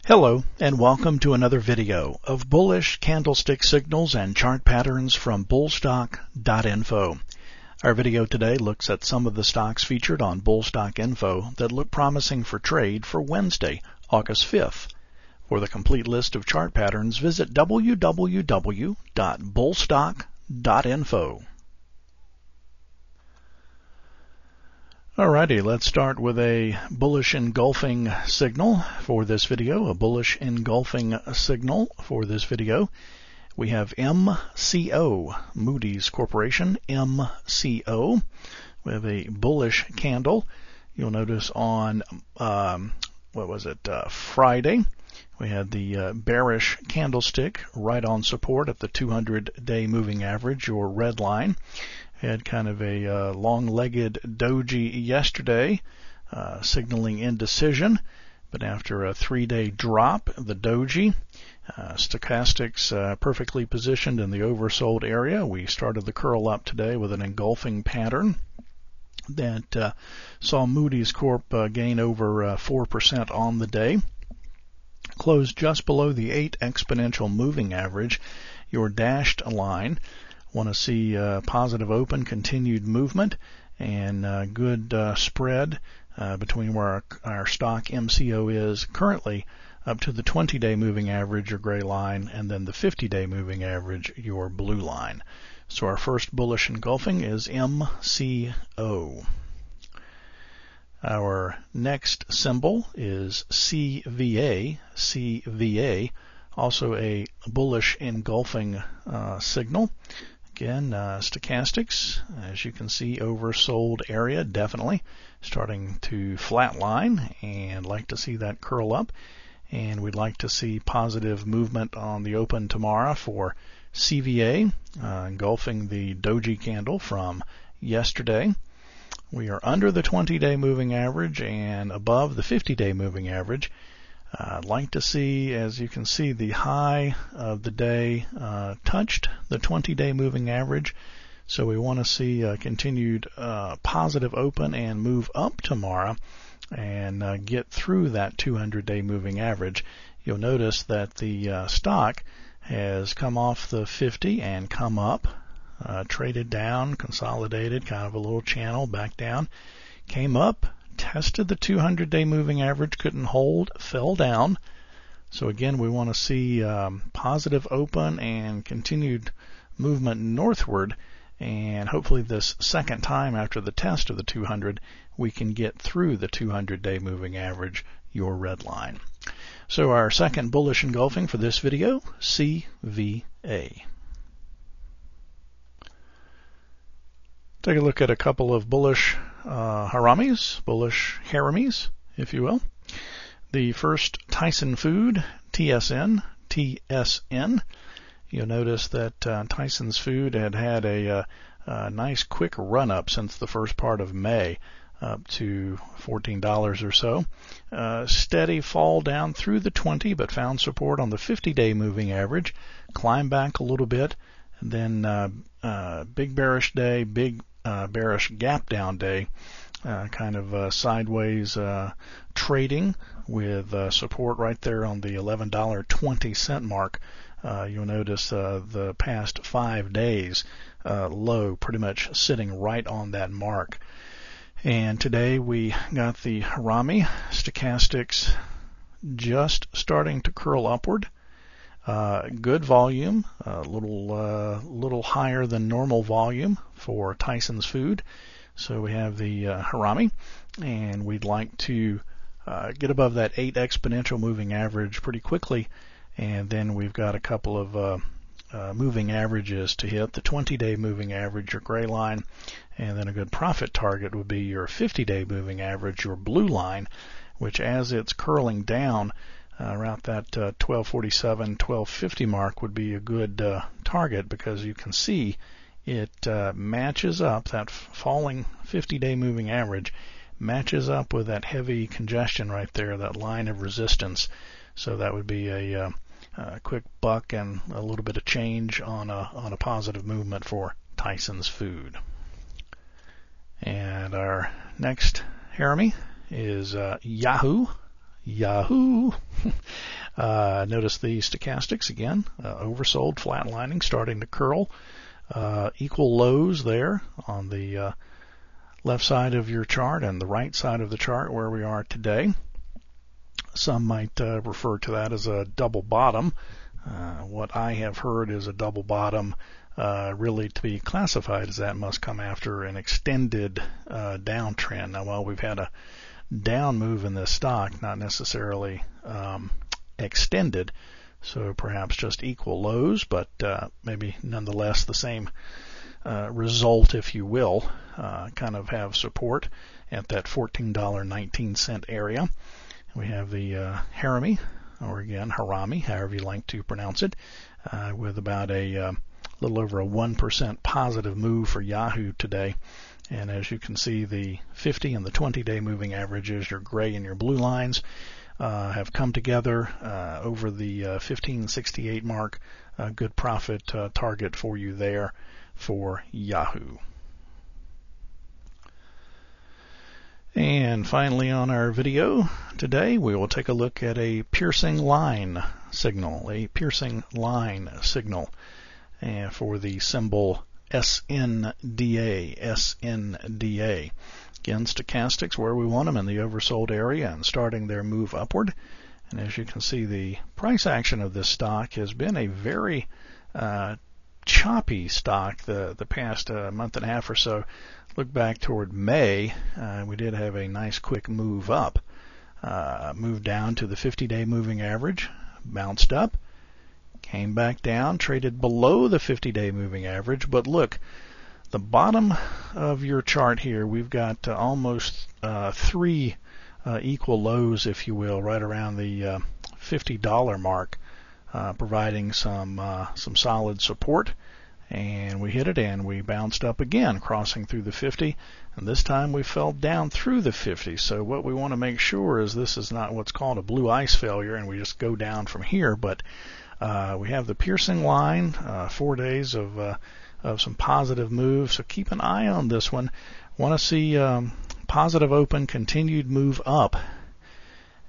Hello, and welcome to another video of bullish candlestick signals and chart patterns from bullstock.info. Our video today looks at some of the stocks featured on Bullstock Info that look promising for trade for Wednesday, August 5th. For the complete list of chart patterns, visit www.bullstock.info. Alrighty, let's start with a bullish engulfing signal for this video. A bullish engulfing signal for this video. We have MCO, Moody's Corporation, MCO. We have a bullish candle. You'll notice on, Friday, we had the bearish candlestick right on support at the 200-day moving average, your red line. Had kind of a long-legged doji yesterday, signaling indecision. But after a 3-day drop, the doji, stochastics perfectly positioned in the oversold area. We started the curl up today with an engulfing pattern that saw Moody's Corp gain over 4% on the day. Closed just below the 8 exponential moving average, your dashed line. Want to see positive open, continued movement, and good spread between where our stock MCO is currently up to the 20-day moving average, your gray line, and then the 50-day moving average, your blue line. So our first bullish engulfing is MCO. Our next symbol is CVA. CVA, also a bullish engulfing signal. Again, stochastics, as you can see, oversold area, definitely starting to flatline, and like to see that curl up. And we'd like to see positive movement on the open tomorrow for CVA, engulfing the doji candle from yesterday. We are under the 20-day moving average and above the 50-day moving average. I'd like to see, as you can see, the high of the day touched the 20-day moving average. So we want to see a continued positive open and move up tomorrow and get through that 200-day moving average. You'll notice that the stock has come off the 50 and come up, traded down, consolidated, kind of a little channel back down, came up, tested the 200-day moving average, couldn't hold, fell down. So again, we want to see positive open and continued movement northward, and hopefully this second time after the test of the 200, we can get through the 200-day moving average, your red line. So our second bullish engulfing for this video, CVA. Take a look at a couple of bullish haramis, if you will. The first, Tyson Food, TSN. You'll notice that Tyson's Food had a nice quick run-up since the first part of May, up to $14 or so. Steady fall down through the 20, but found support on the 50-day moving average. Climbed back a little bit, and then big bearish day, big bearish gap down day, kind of sideways trading with support right there on the $11.20 mark. You'll notice the past 5 days low pretty much sitting right on that mark. And today we got the Harami stochastics just starting to curl upward. Good volume, a little higher than normal volume for Tyson's Food. So we have the Harami, and we'd like to get above that 8 exponential moving average pretty quickly. And then we've got a couple of moving averages to hit. The 20-day moving average, your gray line, and then a good profit target would be your 50-day moving average, your blue line, which as it's curling down, around that 1247, 1250 mark would be a good target, because you can see it matches up, that falling 50-day moving average matches up with that heavy congestion right there, that line of resistance. So that would be a quick buck and a little bit of change on a positive movement for Tyson's Food. And our next Harami is Yahoo. Notice the stochastics again, oversold, flatlining, starting to curl. Equal lows there on the left side of your chart and the right side of the chart where we are today. Some might refer to that as a double bottom. What I have heard is a double bottom really to be classified as that must come after an extended downtrend. Now, while we've had a down move in this stock, not necessarily extended, so perhaps just equal lows, but maybe nonetheless the same result, if you will, kind of have support at that $14.19 area. We have the Harami, or again Harami, however you like to pronounce it, with about a little over a 1% positive move for Yahoo today. And as you can see, the 50 and the 20-day moving averages, your gray and your blue lines, have come together over the 1568 mark. A good profit target for you there for Yahoo. And finally on our video today, we will take a look at a piercing line signal, and for the symbol SNDA. Again, stochastics where we want them in the oversold area and starting their move upward. And as you can see, the price action of this stock has been a very choppy stock the past month and a half or so. Look back toward May, we did have a nice quick move up, moved down to the 50-day moving average, bounced up, came back down, traded below the 50-day moving average. But look, the bottom of your chart here, we've got almost three equal lows, if you will, right around the $50 mark, providing some solid support. And we hit it and we bounced up again, crossing through the 50, and this time we fell down through the 50. So what we want to make sure is this is not what's called a blue ice failure and we just go down from here, but we have the piercing line, 4 days of some positive moves, so keep an eye on this one. Want to see positive open, continued move up,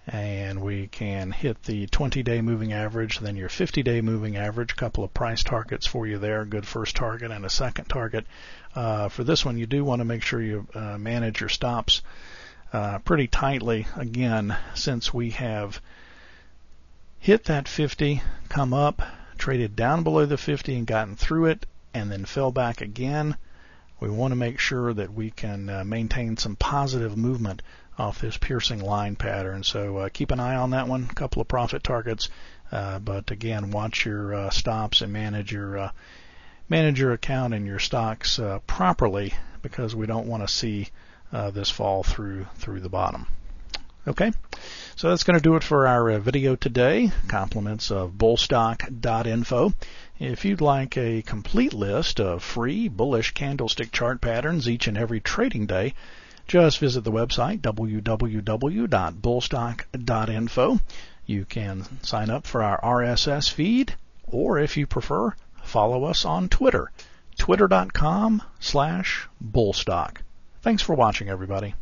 and we can hit the 20-day moving average, then your 50-day moving average. A couple of price targets for you there, a good first target and a second target. For this one, you do want to make sure you manage your stops pretty tightly. Again, since we have hit that 50, come up, traded down below the 50 and gotten through it, and then fell back again, we want to make sure that we can maintain some positive movement off this piercing line pattern. So keep an eye on that one. A couple of profit targets, but again, watch your stops and manage your account and your stocks properly, because we don't want to see this fall through the bottom. Okay, so that's going to do it for our video today. Compliments of bullstock.info. If you'd like a complete list of free bullish candlestick chart patterns each and every trading day, just visit the website www.bullstock.info. You can sign up for our RSS feed, or if you prefer, follow us on Twitter, twitter.com/bullstock. Thanks for watching, everybody.